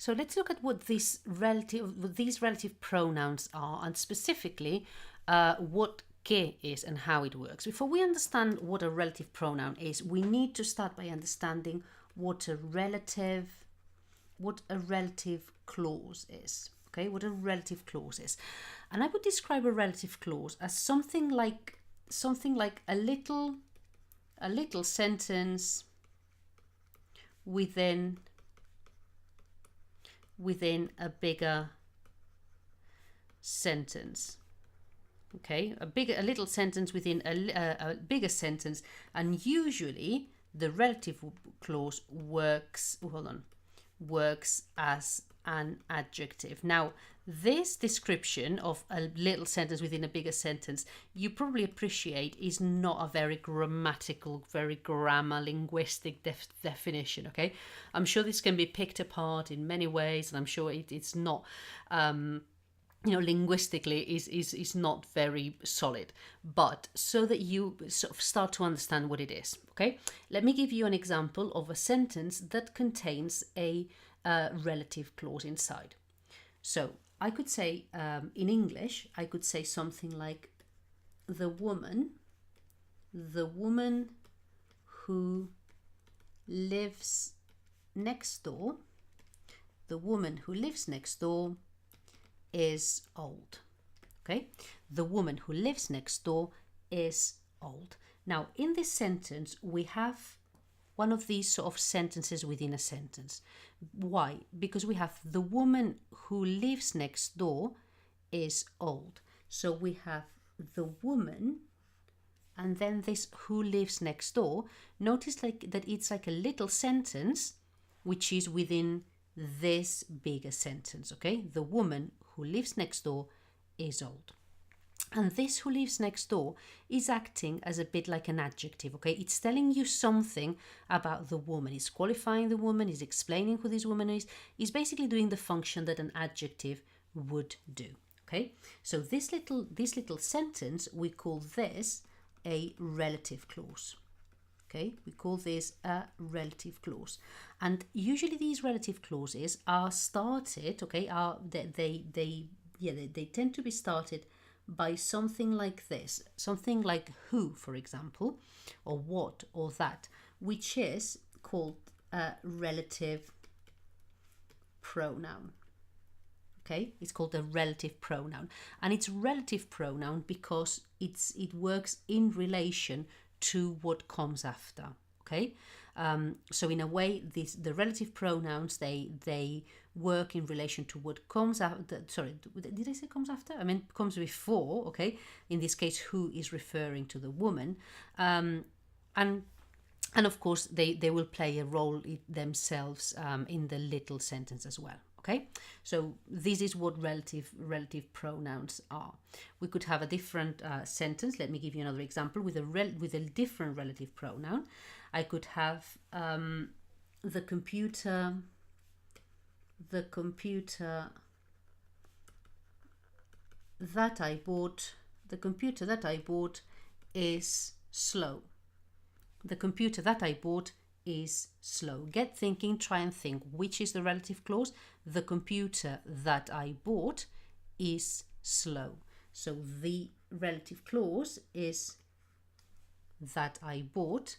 So let's look at what these relative pronouns are, and specifically what que is and how it works. Before we understand what a relative pronoun is, we need to start by understanding what a relative clause is. Okay, what a relative clause is. And I would describe a relative clause as something like a little sentence within a bigger sentence. Okay, a little sentence within a bigger sentence, and usually the relative clause works as an adjective. Now, this description of a little sentence within a bigger sentence, you probably appreciate, is not a very grammatical, very grammar linguistic definition. Okay, I'm sure this can be picked apart in many ways, and I'm sure it's not linguistically is not very solid, but so that you sort of start to understand what it is. Okay, let me give you an example of a sentence that contains a relative clause inside. So I could say, in English, I could say something like, the woman who lives next door, the woman who lives next door is old. Okay, the woman who lives next door is old. Now, in this sentence, we have one of these sort of sentences within a sentence. Why? Because we have the woman who lives next door is old. So we have the woman and then this who lives next door. Notice that it's like a little sentence which is within this bigger sentence. Okay, the woman who lives next door is old. And this who lives next door is acting as a bit like an adjective. Okay, it's telling you something about the woman. It's qualifying the woman, it's explaining who this woman is. It's basically doing the function that an adjective would do. Okay, so this little sentence, we call this a relative clause. Okay, we call this a relative clause, and usually these relative clauses are started. Okay, they tend to be started by something like this, something like who, for example, or what, or that, which is called a relative pronoun. Okay, it's called a relative pronoun, and it's relative pronoun because it works in relation to what comes after. Okay, so in a way, the relative pronouns they work in relation to what comes after. Sorry, did I say comes after? I mean comes before. Okay, in this case, who is referring to the woman, and of course they will play a role themselves in the little sentence as well. Okay, so this is what relative pronouns are. We could have a different sentence. Let me give you another example with a different relative pronoun. I could have the computer that I bought. The computer that I bought is slow. The computer that I bought is slow. Get thinking, try and think, which is the relative clause? The computer that I bought is slow. So the relative clause is that I bought.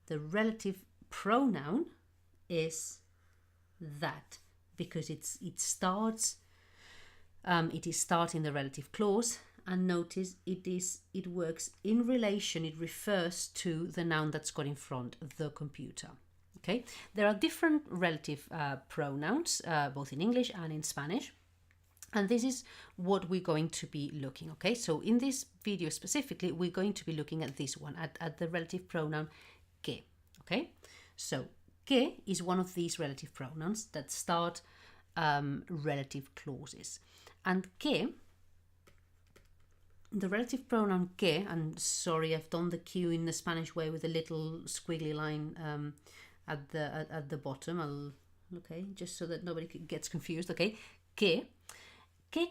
The relative pronoun is that, because it starts it is starting the relative clause, and notice it works in relation, it refers to the noun that's got in front, the computer. Okay, there are different relative pronouns both in English and in Spanish, and this is what we're going to be looking. Okay, so in this video specifically, we're going to be looking at this one, at the relative pronoun que. Okay, so que is one of these relative pronouns that start relative clauses, and que, the relative pronoun que, and sorry, I've done the Q in the Spanish way with a little squiggly line at the bottom. Okay, just so that nobody gets confused. Okay, que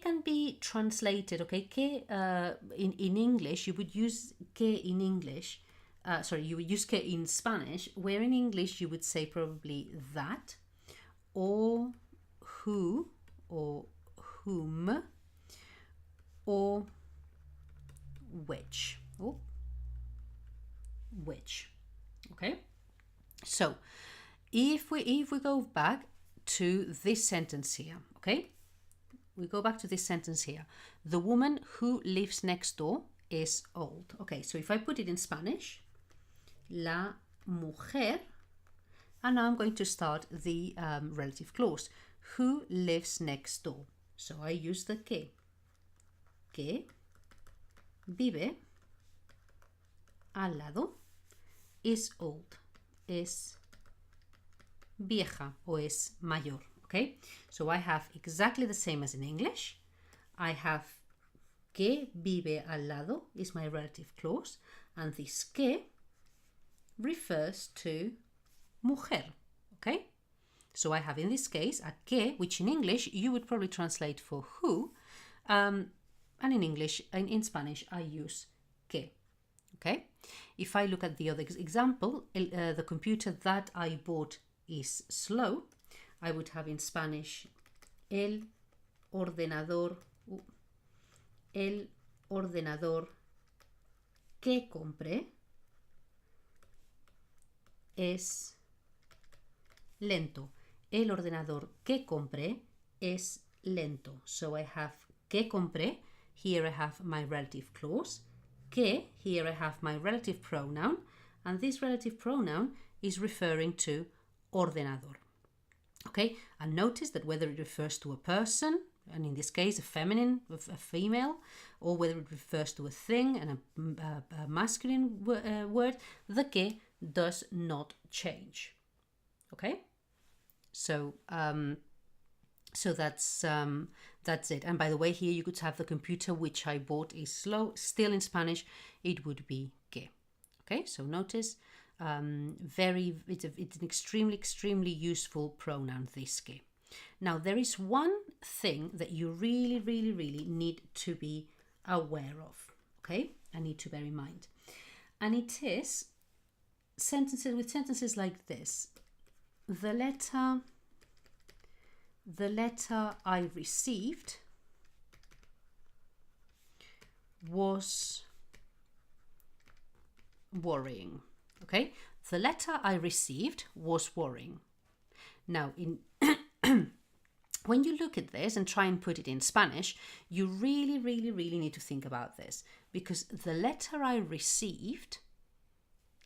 can be translated. Okay, que in English you would use que in English. You would use que in Spanish, where in English you would say probably that, or who or whom or which. Oh, which. Okay, so if we go back to this sentence here, okay, we go back to this sentence here. The woman who lives next door is old. Okay, so if I put it in Spanish, la mujer, and now I'm going to start the relative clause. Who lives next door? So I use the que. Que vive al lado is old, es vieja o es mayor. Okay, so I have exactly the same as in English. I have que vive al lado is my relative clause, and this que refers to mujer. Okay, so I have in this case a que, which in English you would probably translate for who, and in English, in Spanish, I use que. Okay, if I look at the other example, the computer that I bought is slow. I would have in Spanish el ordenador que compré es lento. El ordenador que compré es lento. So I have que compré. Here I have my relative clause. Que, here I have my relative pronoun. And this relative pronoun is referring to ordenador. Okay, and notice that whether it refers to a person, and in this case a feminine, a female, or whether it refers to a thing and a masculine word, the que does not change. Okay, so that's it. And by the way, here you could have the computer which I bought is slow. Still in Spanish, it would be que. Okay, so notice. It's an extremely useful pronoun, this que. Now there is one thing that you really need to be aware of, okay, and need to bear in mind, and it is sentences like this. The letter I received was worrying. Okay, the letter I received was worrying. Now, when you look at this and try and put it in Spanish, you really need to think about this, because the letter I received,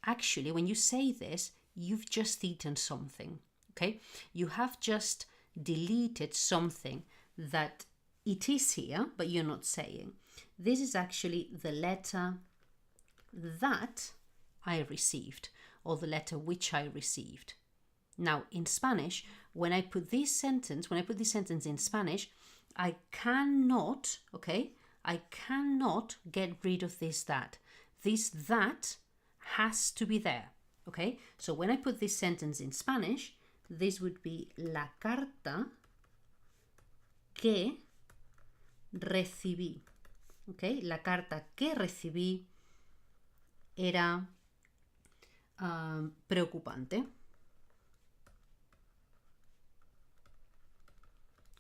actually, when you say this, you've just eaten something. Okay, you have just deleted something that it is here, but you're not saying. This is actually the letter that I received, or the letter which I received. Now in Spanish, when I put this sentence in Spanish, I cannot get rid of this that. This that has to be there. Okay, so when I put this sentence in Spanish, this would be la carta que recibí. Okay, la carta que recibí era preocupante.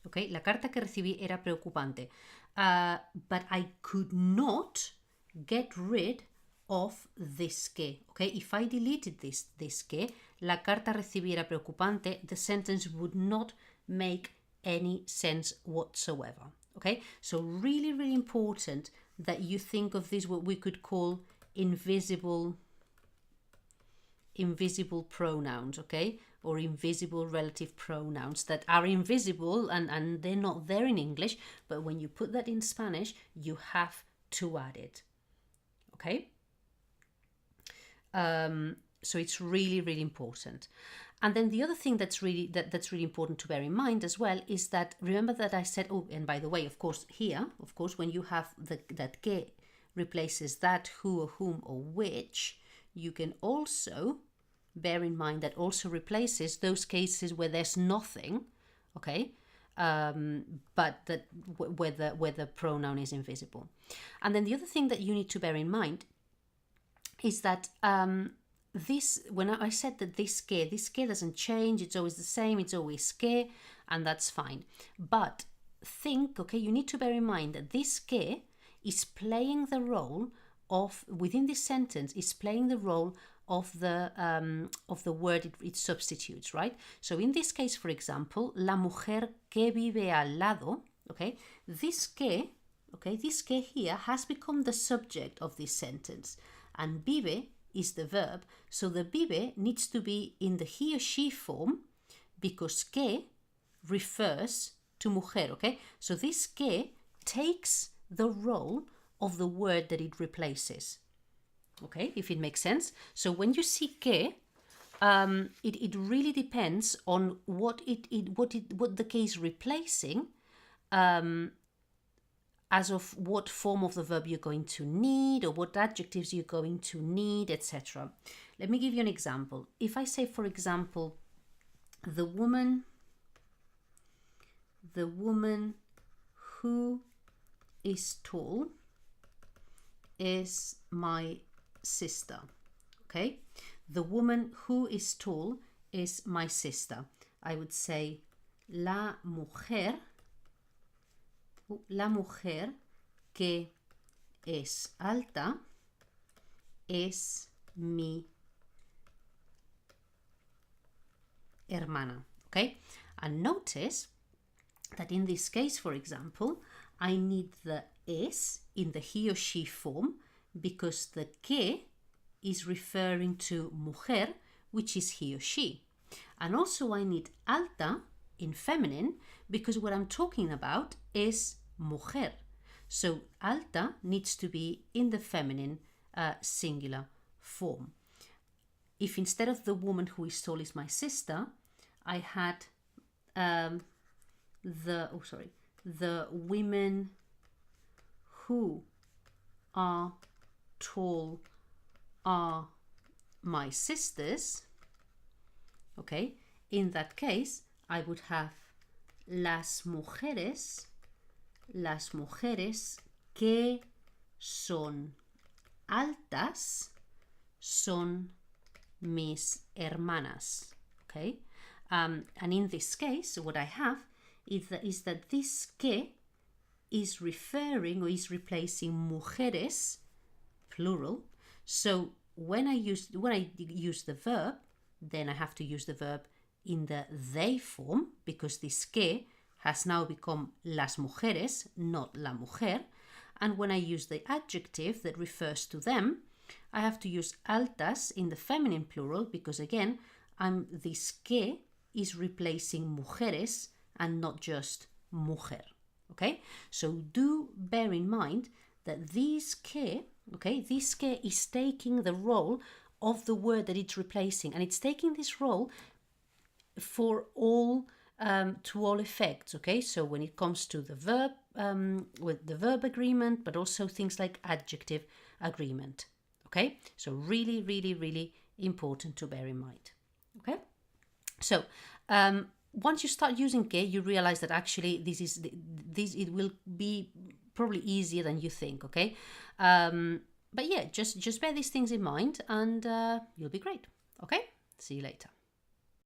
Okay, la carta que recibí era preocupante. But I could not get rid of this que. Okay, if I deleted this que, la carta recibí era preocupante, the sentence would not make any sense whatsoever. Okay, so really important that you think of this, what we could call invisible pronouns, okay, or invisible relative pronouns that are invisible and they're not there in English, but when you put that in Spanish, you have to add it. Okay, so it's really important. And then the other thing that's really important to bear in mind as well is that, remember that I said, oh, and by the way, of course, here, of course, when you have that que replaces that, who or whom or which, you can also bear in mind that also replaces those cases where there's nothing, okay, but that where the pronoun is invisible. And then the other thing that you need to bear in mind is that this, when I said that this que doesn't change, it's always the same, it's always que, and that's fine. But think, okay, you need to bear in mind that this que is playing the role of, within this sentence, is playing the role of the word it substitutes, right? So in this case, for example, la mujer que vive al lado, okay, this que here has become the subject of this sentence, and vive is the verb, so the vive needs to be in the he or she form because que refers to mujer, okay? So this que takes the role of the word that it replaces, okay, if it makes sense. So when you see que, it really depends on what the que is replacing, as of what form of the verb you're going to need or what adjectives you're going to need, etc. Let me give you an example. If I say, for example, the woman who is tall is my sister, okay? The woman who is tall is my sister. I would say la mujer que es alta es mi hermana, okay? And notice that in this case, for example, I need the es in the he or she form because the que is referring to mujer, which is he or she. And also I need alta in feminine because what I'm talking about is mujer. So alta needs to be in the feminine singular form. If instead of the woman who is tall is my sister, I had the women who are tall are my sisters, okay? In that case, I would have las mujeres que son altas son mis hermanas, okay? And in this case, what I have is that this que is referring or is replacing mujeres, plural. So when I use the verb, then I have to use the verb in the they form because this que has now become las mujeres, not la mujer. And when I use the adjective that refers to them, I have to use altas in the feminine plural because again, this que is replacing mujeres and not just mujer. Okay, so do bear in mind that this que is taking the role of the word that it's replacing, and it's taking this role for all to all effects. Okay, so when it comes to the verb, with the verb agreement, but also things like adjective agreement. Okay, so really, really, really important to bear in mind. Okay, so once you start using que, you realize that actually it will be probably easier than you think. Okay, but yeah, just bear these things in mind, and you'll be great. Okay, see you later.